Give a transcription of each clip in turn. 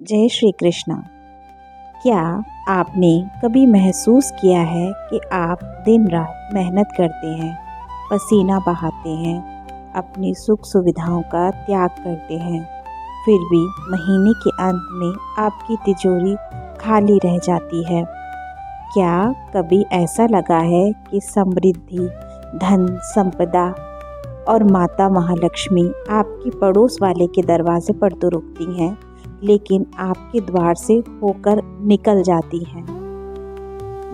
जय श्री कृष्णा। क्या आपने कभी महसूस किया है कि आप दिन रात मेहनत करते हैं, पसीना बहाते हैं, अपनी सुख सुविधाओं का त्याग करते हैं, फिर भी महीने के अंत में आपकी तिजोरी खाली रह जाती है? क्या कभी ऐसा लगा है कि समृद्धि, धन, संपदा और माता महालक्ष्मी आपकी पड़ोस वाले के दरवाजे पर तो रुकती हैं, लेकिन आपके द्वार से होकर निकल जाती हैं?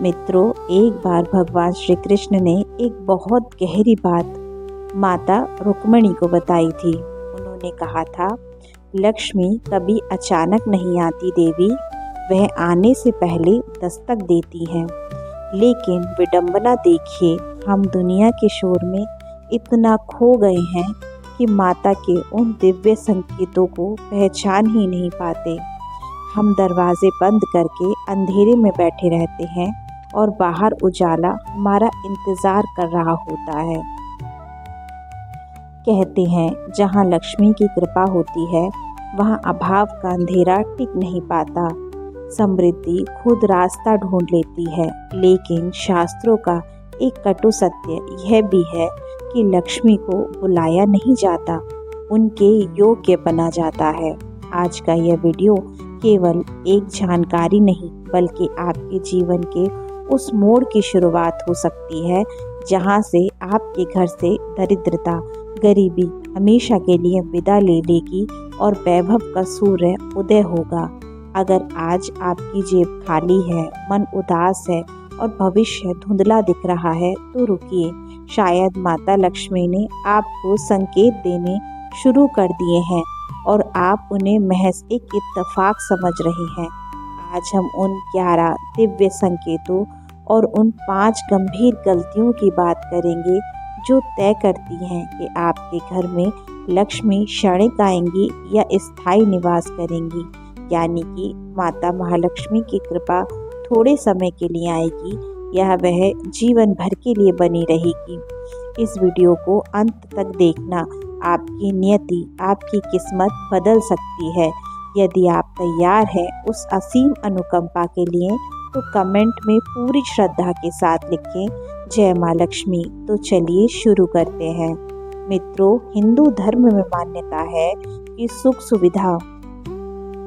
मित्रों, एक बार भगवान श्री कृष्ण ने एक बहुत गहरी बात माता रुक्मिणी को बताई थी। उन्होंने कहा था, लक्ष्मी कभी अचानक नहीं आती देवी, वह आने से पहले दस्तक देती हैं। लेकिन विडंबना देखिए, हम दुनिया के शोर में इतना खो गए हैं कि माता के उन दिव्य संकेतों को पहचान ही नहीं पाते। हम दरवाजे बंद करके अंधेरे में बैठे रहते हैं और बाहर उजाला हमारा इंतज़ार कर रहा होता है। कहते हैं, जहाँ लक्ष्मी की कृपा होती है वहाँ अभाव का अंधेरा टिक नहीं पाता। समृद्धि खुद रास्ता ढूंढ लेती है, लेकिन शास्त्रों का एक कटु सत्य यह भी है कि लक्ष्मी को बुलाया नहीं जाता, उनके योग्य बना जाता है। आज का यह वीडियो केवल एक जानकारी नहीं, बल्कि आपके जीवन के उस मोड़ की शुरुआत हो सकती है जहां से आपके घर से दरिद्रता, गरीबी हमेशा के लिए विदा ले लेगी और वैभव का सूर्य उदय होगा। अगर आज आपकी जेब खाली है, मन उदास है और भविष्य धुंधला दिख रहा है, तो रुकिए। शायद माता लक्ष्मी ने आपको संकेत देने शुरू कर दिए हैं और आप उन्हें महज एक इत्तेफाक समझ रहे हैं। आज हम उन 11 दिव्य संकेतों और उन 5 गंभीर गलतियों की बात करेंगे जो तय करती हैं कि आपके घर में लक्ष्मी क्षणिक आएंगी या स्थायी निवास करेंगी, यानी कि माता महालक्ष्मी की कृपा थोड़े समय के लिए आएगी या वह जीवन भर के लिए बनी रहेगी। इस वीडियो को अंत तक देखना, आपकी नियति, आपकी किस्मत बदल सकती है। यदि आप तैयार हैं उस असीम अनुकंपा के लिए, तो कमेंट में पूरी श्रद्धा के साथ लिखें, जय माँ लक्ष्मी। तो चलिए शुरू करते हैं। मित्रों, हिंदू धर्म में मान्यता है कि सुख सुविधा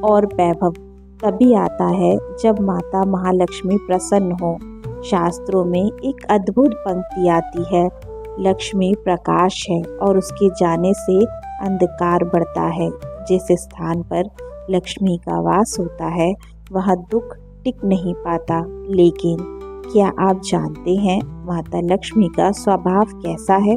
और वैभव तभी आता है जब माता महालक्ष्मी प्रसन्न हो। शास्त्रों में एक अद्भुत पंक्ति आती है, लक्ष्मी प्रकाश है और उसके जाने से अंधकार बढ़ता है। जिस स्थान पर लक्ष्मी का वास होता है वहाँ दुख टिक नहीं पाता। लेकिन क्या आप जानते हैं माता लक्ष्मी का स्वभाव कैसा है?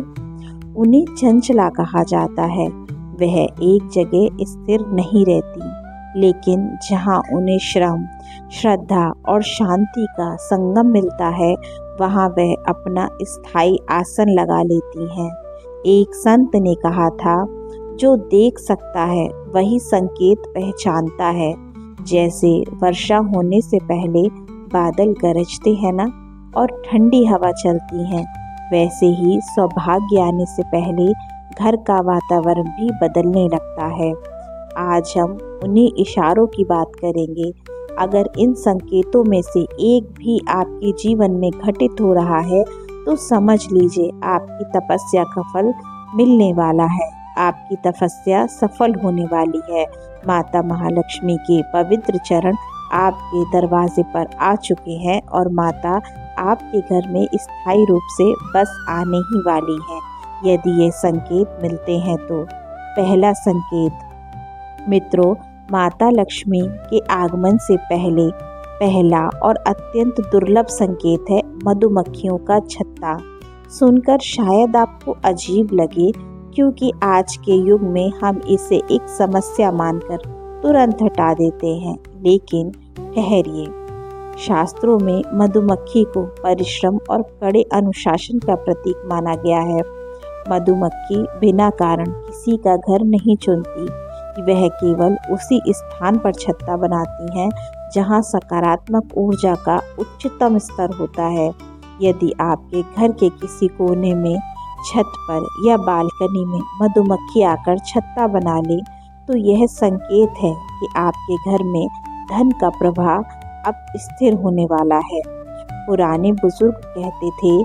उन्हें चंचला कहा जाता है। वह एक जगह स्थिर नहीं रहती, लेकिन जहाँ उन्हें श्रम, श्रद्धा और शांति का संगम मिलता है, वहाँ वह अपना स्थायी आसन लगा लेती हैं। एक संत ने कहा था, जो देख सकता है वही संकेत पहचानता है। जैसे वर्षा होने से पहले बादल गरजते हैं ना, और ठंडी हवा चलती है, वैसे ही सौभाग्य आने से पहले घर का वातावरण भी बदलने लगता है। आज हम उन्हीं इशारों की बात करेंगे। अगर इन संकेतों में से एक भी आपके जीवन में घटित हो रहा है, तो समझ लीजिए आपकी तपस्या का फल मिलने वाला है। आपकी तपस्या सफल होने वाली है। माता महालक्ष्मी के पवित्र चरण आपके दरवाजे पर आ चुके हैं और माता आपके घर में स्थायी रूप से बस आने ही वाली है। यदि ये संकेत मिलते हैं तो पहला संकेत, मित्रों, माता लक्ष्मी के आगमन से पहले पहला और अत्यंत दुर्लभ संकेत है मधुमक्खियों का छत्ता। सुनकर शायद आपको अजीब लगे, क्योंकि आज के युग में हम इसे एक समस्या मानकर तुरंत हटा देते हैं। लेकिन ठहरिए, शास्त्रों में मधुमक्खी को परिश्रम और कड़े अनुशासन का प्रतीक माना गया है। मधुमक्खी बिना कारण किसी का घर नहीं चुनती, वह केवल उसी स्थान पर छत्ता बनाती हैं जहां सकारात्मक ऊर्जा का उच्चतम स्तर होता है। यदि आपके घर के किसी कोने में, छत पर या बालकनी में मधुमक्खी आकर छत्ता बना ले, तो यह संकेत है कि आपके घर में धन का प्रवाह अब स्थिर होने वाला है। पुराने बुजुर्ग कहते थे,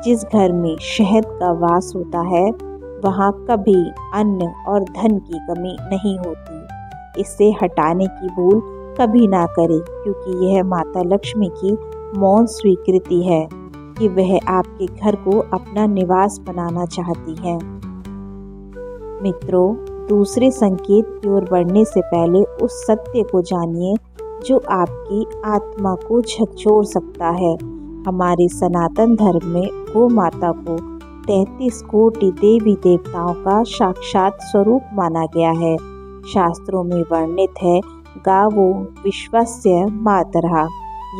जिस घर में शहद का वास होता है वहाँ कभी अन्न और धन की कमी नहीं होती। इसे हटाने की भूल कभी ना करें, क्योंकि यह माता लक्ष्मी की मौन स्वीकृति है कि वह आपके घर को अपना निवास बनाना चाहती है। मित्रों, दूसरे संकेत की ओर बढ़ने से पहले उस सत्य को जानिए जो आपकी आत्मा को झकझोर सकता है। हमारे सनातन धर्म में गौ माता को 33 कोटि देवी देवताओं का साक्षात स्वरूप माना गया है। शास्त्रों में वर्णित है, गावो विश्वस्य मातरः,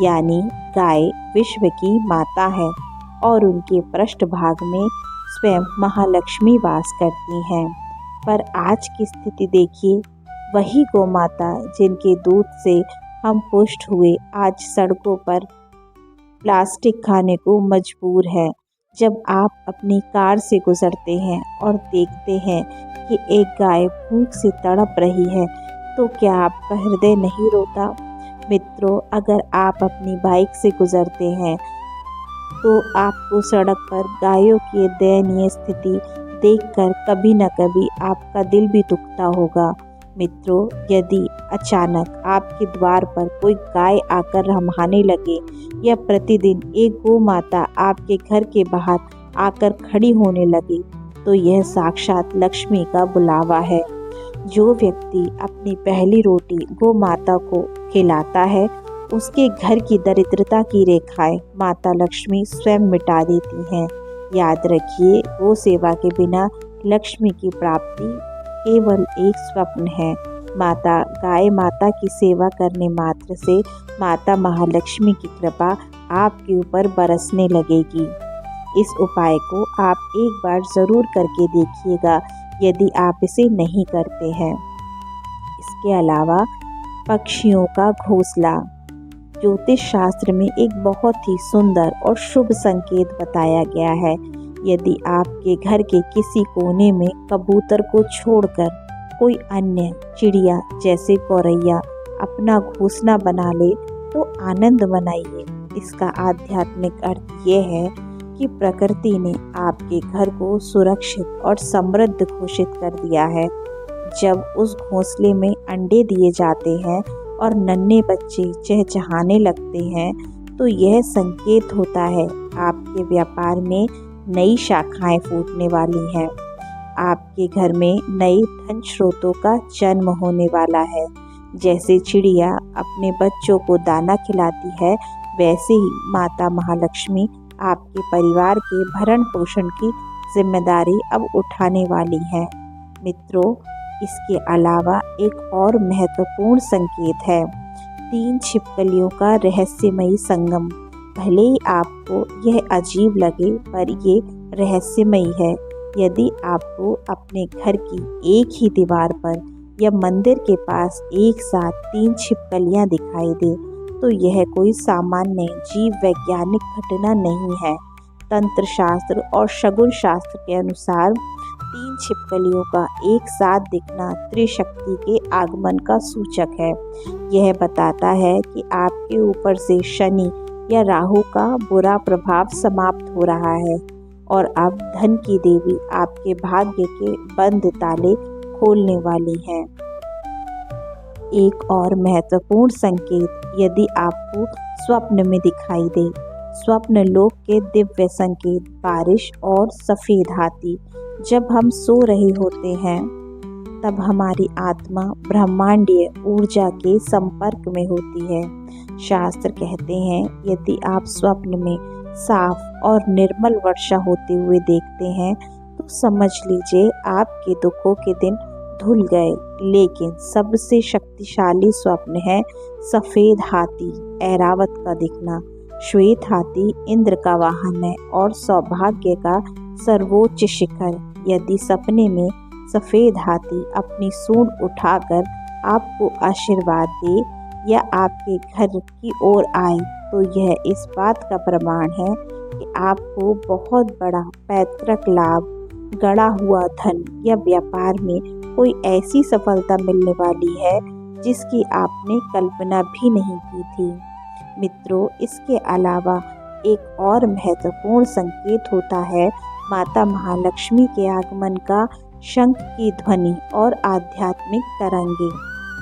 यानी गाय विश्व की माता है और उनके पृष्ठभाग में स्वयं महालक्ष्मी वास करती हैं। पर आज की स्थिति देखिए, वही गौ माता जिनके दूध से हम पुष्ट हुए आज सड़कों पर प्लास्टिक खाने को मजबूर है। जब आप अपनी कार से गुजरते हैं और देखते हैं कि एक गाय भूख से तड़प रही है, तो क्या आपका हृदय नहीं रोता? मित्रों, अगर आप अपनी बाइक से गुजरते हैं तो आपको सड़क पर गायों की दयनीय स्थिति देखकर कभी न कभी आपका दिल भी दुखता होगा। मित्रों, यदि अचानक आपके द्वार पर कोई गाय आकर रम्हाने लगे या प्रतिदिन एक गौ माता आपके घर के बाहर आकर खड़ी होने लगे, तो यह साक्षात लक्ष्मी का बुलावा है। जो व्यक्ति अपनी पहली रोटी गौ माता को खिलाता है, उसके घर की दरिद्रता की रेखाएं माता लक्ष्मी स्वयं मिटा देती हैं। याद रखिए, गौ सेवा के बिना लक्ष्मी की प्राप्ति केवल एक स्वप्न है। गाय माता की सेवा करने मात्र से माता महालक्ष्मी की कृपा आपके ऊपर बरसने लगेगी। इस उपाय को आप एक बार ज़रूर करके देखिएगा यदि आप इसे नहीं करते हैं। इसके अलावा पक्षियों का घोंसला ज्योतिष शास्त्र में एक बहुत ही सुंदर और शुभ संकेत बताया गया है। यदि आपके घर के किसी कोने में कबूतर को छोड़कर कोई अन्य चिड़िया जैसे गौरैया अपना घोंसला बना ले, तो आनंद मनाइए। इसका आध्यात्मिक अर्थ यह है कि प्रकृति ने आपके घर को सुरक्षित और समृद्ध घोषित कर दिया है। जब उस घोंसले में अंडे दिए जाते हैं और नन्हे बच्चे चहचहाने लगते हैं, तो यह संकेत होता है आपके व्यापार में नई शाखाएं फूटने वाली हैं। आपके घर में नए धन स्रोतों का जन्म होने वाला है। जैसे चिड़िया अपने बच्चों को दाना खिलाती है, वैसे ही माता महालक्ष्मी आपके परिवार के भरण पोषण की जिम्मेदारी अब उठाने वाली है। मित्रों, इसके अलावा एक और महत्वपूर्ण संकेत है, 3 छिपकलियों का रहस्यमयी संगम। भले ही आपको यह अजीब लगे, पर ये रहस्यमयी है। यदि आपको अपने घर की एक ही दीवार पर या मंदिर के पास एक साथ 3 छिपकलियां दिखाई दे, तो यह कोई सामान्य जीव वैज्ञानिक घटना नहीं है। तंत्र शास्त्र और शगुन शास्त्र के अनुसार 3 छिपकलियों का एक साथ दिखना त्रिशक्ति के आगमन का सूचक है। यह बताता है कि आपके ऊपर से शनि या राहु का बुरा प्रभाव समाप्त हो रहा है और अब धन की देवी आपके भाग्य के बंद ताले खोलने वाली है। एक और महत्वपूर्ण संकेत, यदि आपको स्वप्न में दिखाई दे, स्वप्न लोक के दिव्य संकेत, बारिश और सफ़ेद हाथी। जब हम सो रहे होते हैं, तब हमारी आत्मा ब्रह्मांडीय ऊर्जा के संपर्क में होती है। शास्त्र कहते हैं, यदि आप स्वप्न में साफ और निर्मल वर्षा होते हुए देखते हैं, तो समझ लीजिए आपके दुखों के दिन धुल गए। लेकिन सबसे शक्तिशाली स्वप्न है सफ़ेद हाथी ऐरावत का दिखना। श्वेत हाथी इंद्र का वाहन है और सौभाग्य का सर्वोच्च शिखर। यदि सपने में सफ़ेद हाथी अपनी सूंड उठाकर आपको आशीर्वाद दे या आपके घर की ओर आए, तो यह इस बात का प्रमाण है कि आपको बहुत बड़ा पैतृक लाभ, गड़ा हुआ धन या व्यापार में कोई ऐसी सफलता मिलने वाली है जिसकी आपने कल्पना भी नहीं की थी। मित्रों, इसके अलावा एक और महत्वपूर्ण संकेत होता है माता महालक्ष्मी के आगमन का शंख की ध्वनि और आध्यात्मिक तरंगे।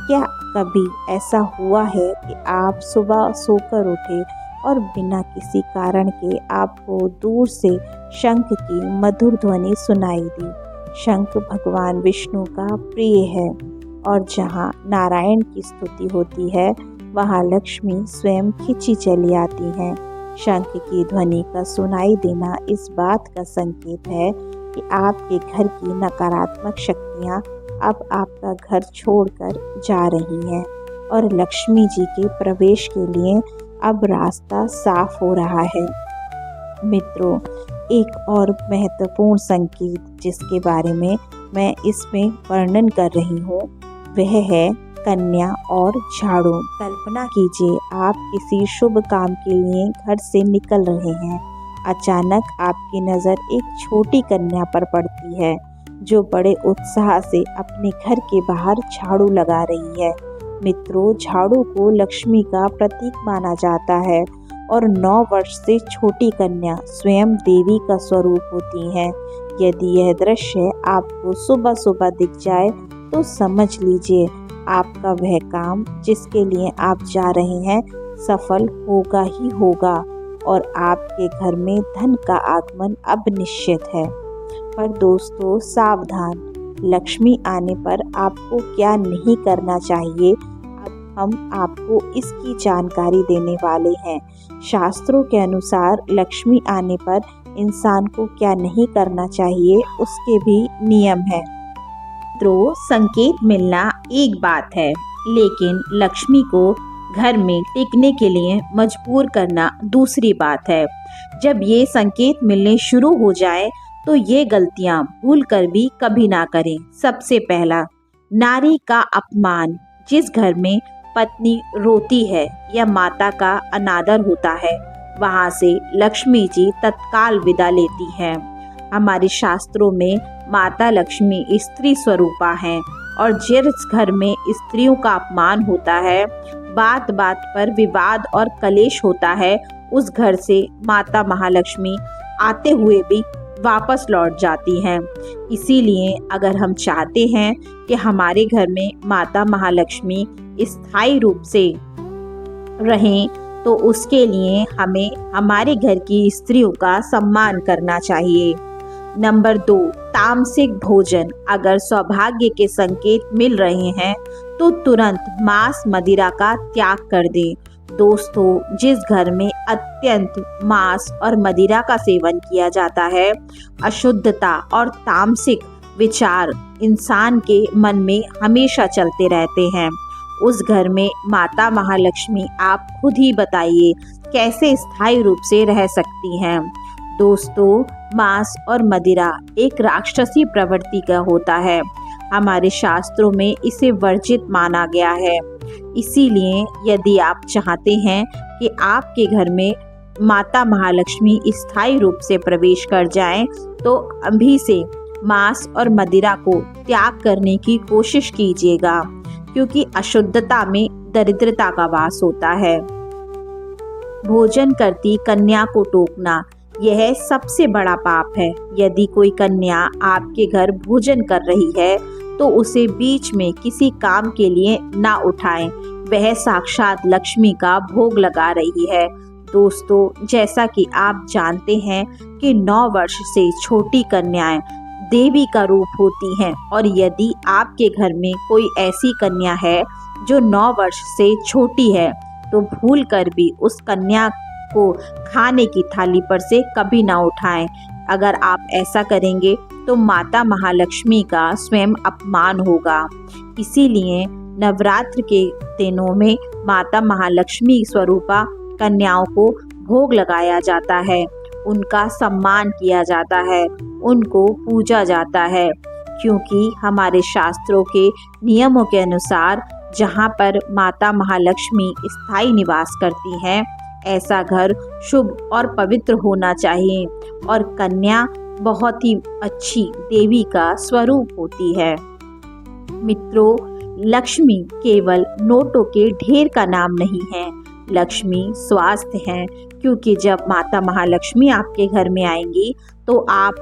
क्या कभी ऐसा हुआ है कि आप सुबह सोकर उठे और बिना किसी कारण के आपको दूर से शंख की मधुर ध्वनि सुनाई दी? शंख भगवान विष्णु का प्रिय है और जहाँ नारायण की स्तुति होती है वहाँ लक्ष्मी स्वयं खिंची चली आती हैं। शंख की ध्वनि का सुनाई देना इस बात का संकेत है कि आपके घर की नकारात्मक शक्तियाँ अब आपका घर छोड़कर जा रही हैं और लक्ष्मी जी के प्रवेश के लिए अब रास्ता साफ हो रहा है। मित्रों, एक और महत्वपूर्ण संकेत जिसके बारे में मैं इसमें वर्णन कर रही हूँ वह है कन्या और झाड़ू। कल्पना कीजिए, आप किसी शुभ काम के लिए घर से निकल रहे हैं। अचानक आपकी नज़र एक छोटी कन्या पर पड़ती है जो बड़े उत्साह से अपने घर के बाहर झाड़ू लगा रही है। मित्रों, झाड़ू को लक्ष्मी का प्रतीक माना जाता है और 9 वर्ष से छोटी कन्या स्वयं देवी का स्वरूप होती हैं। यदि यह दृश्य आपको सुबह सुबह दिख जाए तो समझ लीजिए आपका वह काम जिसके लिए आप जा रहे हैं सफल होगा ही होगा और आपके घर में धन का आगमन अब निश्चित है। पर दोस्तों, सावधान, लक्ष्मी आने पर आपको क्या नहीं करना चाहिए, अब हम आपको इसकी जानकारी देने वाले हैं। शास्त्रों के अनुसार लक्ष्मी आने पर इंसान को क्या नहीं करना चाहिए उसके भी नियम हैं। तो संकेत मिलना एक बात है, लेकिन लक्ष्मी को घर में टिकने के लिए मजबूर करना दूसरी बात है। जब ये संकेत मिलने शुरू हो जाए तो ये गलतियां भूल कर भी कभी ना करें। सबसे पहला, नारी का अपमान। जिस घर में पत्नी रोती है या माता का अनादर होता है वहाँ से लक्ष्मी जी तत्काल विदा लेती हैं। हमारे शास्त्रों में माता लक्ष्मी स्त्री स्वरूपा हैं और जिस घर में स्त्रियों का अपमान होता है, बात बात पर विवाद और कलेश होता है, उस घर से माता महालक्ष्मी आते हुए भी वापस लौट जाती हैं। इसीलिए अगर हम चाहते हैं कि हमारे घर में माता महालक्ष्मी स्थायी रूप से रहें तो उसके लिए हमें हमारे घर की स्त्रियों का सम्मान करना चाहिए। नंबर 2, तामसिक भोजन। अगर सौभाग्य के संकेत मिल रहे हैं तो तुरंत मांस मदिरा का त्याग कर दें। दोस्तों, जिस घर में अत्यंत मांस और मदिरा का सेवन किया जाता है, अशुद्धता और तामसिक विचार इंसान के मन में हमेशा चलते रहते हैं। उस घर में माता महालक्ष्मी आप खुद ही बताइए कैसे स्थायी रूप से रह सकती हैं। दोस्तों, मांस और मदिरा एक राक्षसी प्रवृत्ति का होता है। हमारे शास्त्रों में इसे वर्जित माना गया है। इसीलिए यदि आप चाहते हैं कि आपके घर में माता महालक्ष्मी स्थायी रूप से प्रवेश कर जाएं, तो अभी से मांस और मदिरा को त्याग करने की कोशिश कीजिएगा, क्योंकि अशुद्धता में दरिद्रता का वास होता है। भोजन करती कन्या को टोकना, यह सबसे बड़ा पाप है। यदि कोई कन्या आपके घर भोजन कर रही है तो उसे बीच में किसी काम के लिए ना उठाएं। वह साक्षात लक्ष्मी का भोग लगा रही है। दोस्तों, जैसा कि आप जानते हैं कि 9 वर्ष से छोटी कन्याएं देवी का रूप होती हैं और यदि आपके घर में कोई ऐसी कन्या है जो 9 वर्ष से छोटी है तो भूल कर भी उस कन्या को खाने की थाली पर से कभी ना उठाएं। अगर आप ऐसा करेंगे तो माता महालक्ष्मी का स्वयं अपमान होगा। इसीलिए नवरात्र के दिनों में माता महालक्ष्मी स्वरूपा कन्याओं को भोग लगाया जाता है, उनका सम्मान किया जाता है, उनको पूजा जाता है, क्योंकि हमारे शास्त्रों के नियमों के अनुसार जहाँ पर माता महालक्ष्मी स्थायी निवास करती हैं, ऐसा घर शुभ और पवित्र होना चाहिए और कन्या बहुत ही अच्छी देवी का स्वरूप होती है। मित्रों, लक्ष्मी केवल नोटों के ढेर का नाम नहीं है, लक्ष्मी स्वास्थ्य है, क्योंकि जब माता महालक्ष्मी आपके घर में आएंगी तो आप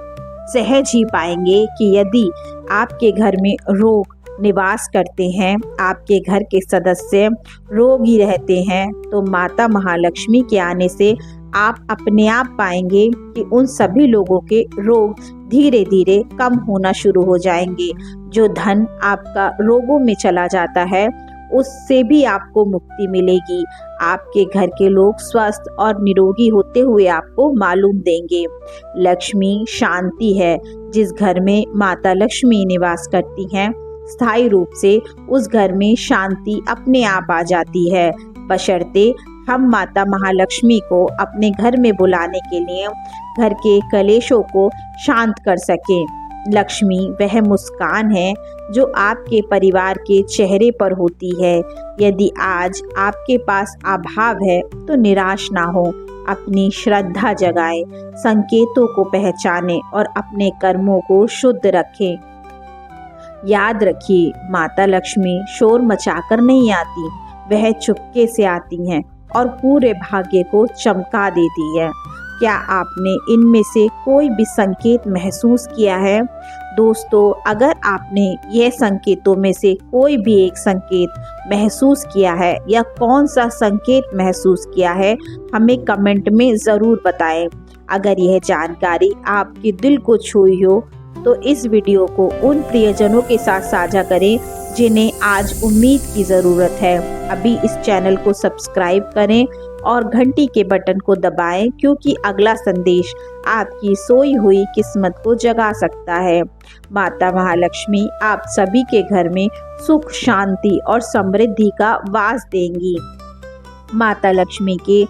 सहज ही पाएंगे कि यदि आपके घर में रोग निवास करते हैं, आपके घर के सदस्य रोगी रहते हैं, तो माता महालक्ष्मी के आने से आप अपने आप पाएंगे कि उन सभी लोगों के रोग धीरे धीरे कम होना शुरू हो जाएंगे। जो धन आपका रोगों में चला जाता है उससे भी आपको मुक्ति मिलेगी। आपके घर के लोग स्वस्थ और निरोगी होते हुए आपको मालूम देंगे। लक्ष्मी शांति है। जिस घर में माता लक्ष्मी निवास करती हैं, स्थायी रूप से उस घर में शांति अपने आप आ जाती है, बशर्ते हम माता महालक्ष्मी को अपने घर में बुलाने के लिए घर के कलेशों को शांत कर सकें। लक्ष्मी वह मुस्कान है जो आपके परिवार के चेहरे पर होती है। यदि आज आपके पास अभाव है तो निराश ना हो, अपनी श्रद्धा जगाएं, संकेतों को पहचानें और अपने कर्मों को शुद्ध रखें। याद रखिए, माता लक्ष्मी शोर मचाकर नहीं आती, वह चुपके से आती हैं और पूरे भाग्य को चमका देती है। क्या आपने इनमें से कोई भी संकेत महसूस किया है? दोस्तों, अगर आपने यह संकेतों में से कोई भी एक संकेत महसूस किया है या कौन सा संकेत महसूस किया है, हमें कमेंट में ज़रूर बताएं। अगर यह जानकारी आपके दिल को छुई हो तो इस वीडियो को उन प्रियजनों के साथ साझा करें जिन्हें आज उम्मीद की ज़रूरत है। अभी इस चैनल को सब्सक्राइब करें और घंटी के बटन को दबाएं, क्योंकि अगला संदेश आपकी सोई हुई किस्मत को जगा सकता है। माता महालक्ष्मी आप सभी के घर में सुख, शांति और समृद्धि का वास देंगी। माता लक्ष्मी के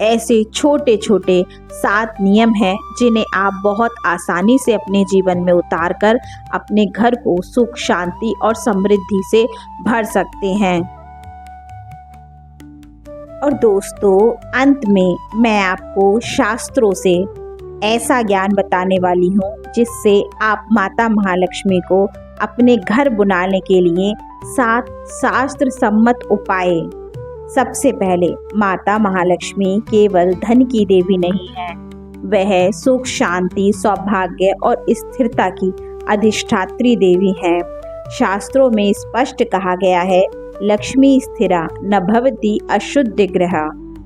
ऐसे छोटे छोटे 7 नियम हैं जिन्हें आप बहुत आसानी से अपने जीवन में उतारकर अपने घर को सुख, शांति और समृद्धि से भर सकते हैं। और दोस्तों, अंत में मैं आपको शास्त्रों से ऐसा ज्ञान बताने वाली हूँ जिससे आप माता महालक्ष्मी को अपने घर बुलाने के लिए 7 शास्त्र सम्मत उपाय। सबसे पहले, माता महालक्ष्मी केवल धन की देवी नहीं है, वह सुख, शांति, सौभाग्य और स्थिरता की अधिष्ठात्री देवी है। शास्त्रों में स्पष्ट कहा गया है, लक्ष्मी स्थिरा न भवति अशुद्धि गृह,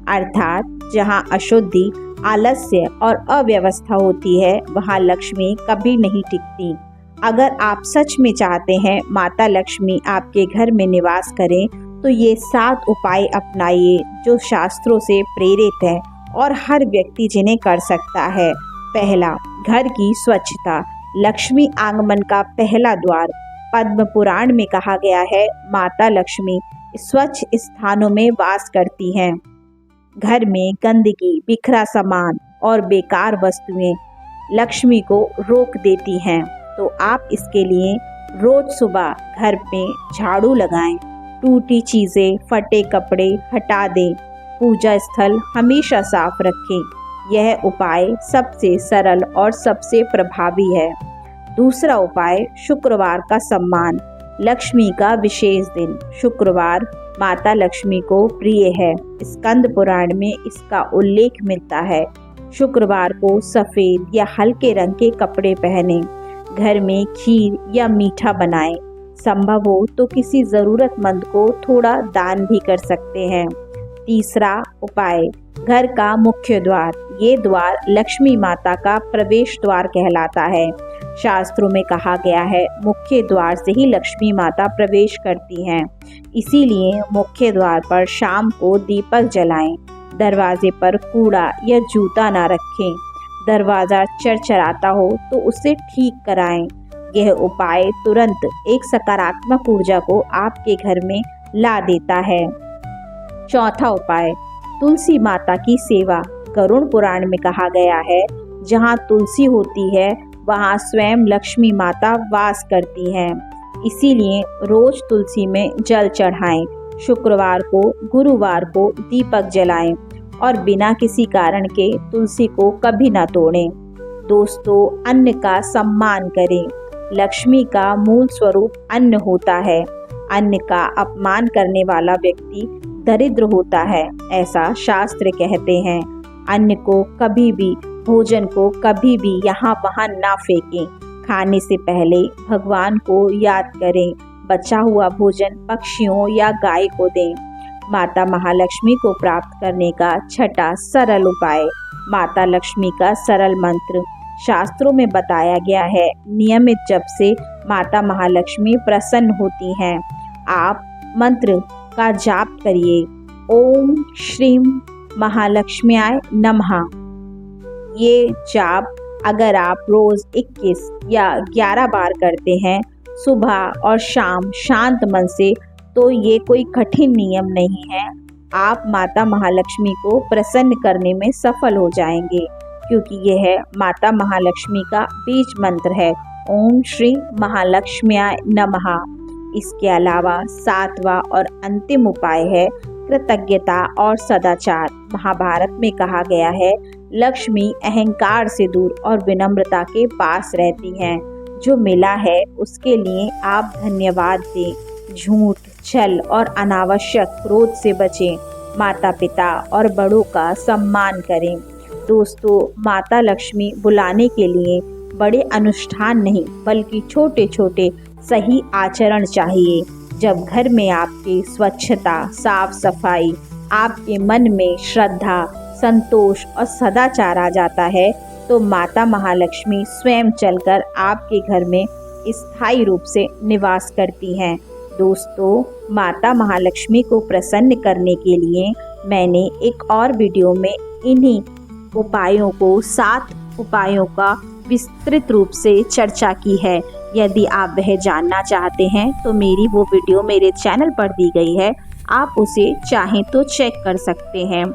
अर्थात जहाँ अशुद्धि, आलस्य और अव्यवस्था होती है वहाँ लक्ष्मी कभी नहीं टिकती। अगर आप सच में चाहते हैं माता लक्ष्मी आपके घर में निवास करें तो ये 7 उपाय अपनाइए जो शास्त्रों से प्रेरित है और हर व्यक्ति जिन्हें कर सकता है। पहला, घर की स्वच्छता। लक्ष्मी आगमन का पहला द्वार। पद्म पुराण में कहा गया है, माता लक्ष्मी स्वच्छ स्थानों में वास करती हैं। घर में गंदगी, बिखरा सामान और बेकार वस्तुएं लक्ष्मी को रोक देती हैं, तो आप इसके लिए रोज सुबह घर में झाड़ू लगाएं, टूटी चीजें, फटे कपड़े हटा दें, पूजा स्थल हमेशा साफ रखें। यह उपाय सबसे सरल और सबसे प्रभावी है। दूसरा उपाय, शुक्रवार का सम्मान। लक्ष्मी का विशेष दिन। शुक्रवार माता लक्ष्मी को प्रिय है। स्कंद पुराण में इसका उल्लेख मिलता है। शुक्रवार को सफ़ेद या हल्के रंग के कपड़े पहनें। घर में खीर या मीठा बनाएं। संभव हो तो किसी ज़रूरतमंद को थोड़ा दान भी कर सकते हैं। तीसरा उपाय, घर का मुख्य द्वार। ये द्वार लक्ष्मी माता का प्रवेश द्वार कहलाता है। शास्त्रों में कहा गया है, मुख्य द्वार से ही लक्ष्मी माता प्रवेश करती हैं। इसीलिए मुख्य द्वार पर शाम को दीपक जलाएं। दरवाजे पर कूड़ा या जूता ना रखें। दरवाज़ा चरचराता हो तो उसे ठीक कराएं। यह उपाय तुरंत एक सकारात्मक ऊर्जा को आपके घर में ला देता है। चौथा उपाय, तुलसी माता की सेवा। गरुड़ पुराण में कहा गया है, जहाँ तुलसी होती है वहाँ स्वयं लक्ष्मी माता वास करती हैं। इसीलिए रोज तुलसी में जल चढ़ाएं। शुक्रवार को, गुरुवार को दीपक जलाएं और बिना किसी कारण के तुलसी को कभी ना तोड़ें। दोस्तों, अन्न का सम्मान करें। लक्ष्मी का मूल स्वरूप अन्न होता है। अन्न का अपमान करने वाला व्यक्ति दरिद्र होता है, ऐसा शास्त्र कहते हैं। अन्न को कभी भी, भोजन को कभी भी यहाँ वहाँ ना फेंकें। खाने से पहले भगवान को याद करें। बचा हुआ भोजन पक्षियों या गाय को दें। माता महालक्ष्मी को प्राप्त करने का छठा सरल उपाय। माता लक्ष्मी का सरल मंत्र शास्त्रों में बताया गया है। नियमित जप से माता महालक्ष्मी प्रसन्न होती हैं। आप मंत्र का जाप करिए। ओम श्रीं महालक्ष्म्याय नमः। ये जाप अगर आप रोज 21 या 11 बार करते हैं सुबह और शाम शांत मन से, तो ये कोई कठिन नियम नहीं है। आप माता महालक्ष्मी को प्रसन्न करने में सफल हो जाएंगे, क्योंकि यह माता महालक्ष्मी का बीज मंत्र है। ओम श्री महालक्ष्म्याय नमः। इसके अलावा 7वां और अंतिम उपाय है कृतज्ञता और सदाचार। महाभारत में कहा गया है, लक्ष्मी अहंकार से दूर और विनम्रता के पास रहती हैं। जो मिला है उसके लिए आप धन्यवाद दें। झूठ, छल और अनावश्यक क्रोध से बचें। माता पिता और बड़ों का सम्मान करें। दोस्तों, माता लक्ष्मी बुलाने के लिए बड़े अनुष्ठान नहीं, बल्कि छोटे छोटे सही आचरण चाहिए। जब घर में आपकी स्वच्छता, साफ सफाई, आपके मन में श्रद्धा, संतोष और सदाचार आ जाता है, तो माता महालक्ष्मी स्वयं चलकर आपके घर में स्थायी रूप से निवास करती हैं। दोस्तों, माता महालक्ष्मी को प्रसन्न करने के लिए मैंने एक और वीडियो में इन्हीं उपायों को 7 उपायों का विस्तृत रूप से चर्चा की है। यदि आप वह जानना चाहते हैं तो मेरी वो वीडियो मेरे चैनल पर दी गई है, आप उसे चाहें तो चेक कर सकते हैं।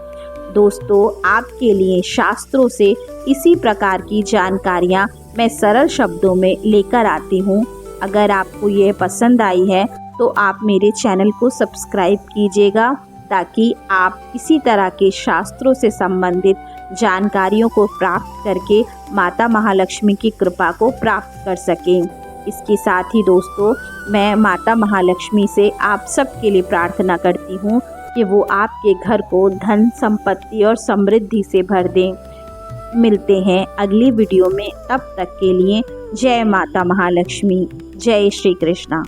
दोस्तों, आपके लिए शास्त्रों से इसी प्रकार की जानकारियाँ मैं सरल शब्दों में लेकर आती हूँ। अगर आपको यह पसंद आई है तो आप मेरे चैनल को सब्सक्राइब कीजिएगा, ताकि आप इसी तरह के शास्त्रों से संबंधित जानकारियों को प्राप्त करके माता महालक्ष्मी की कृपा को प्राप्त कर सकें। इसके साथ ही दोस्तों, मैं माता महालक्ष्मी से आप सबके लिए प्रार्थना करती हूँ कि वो आपके घर को धन, संपत्ति और समृद्धि से भर दें। मिलते हैं अगली वीडियो में, तब तक के लिए जय माता महालक्ष्मी। जय श्री कृष्णा।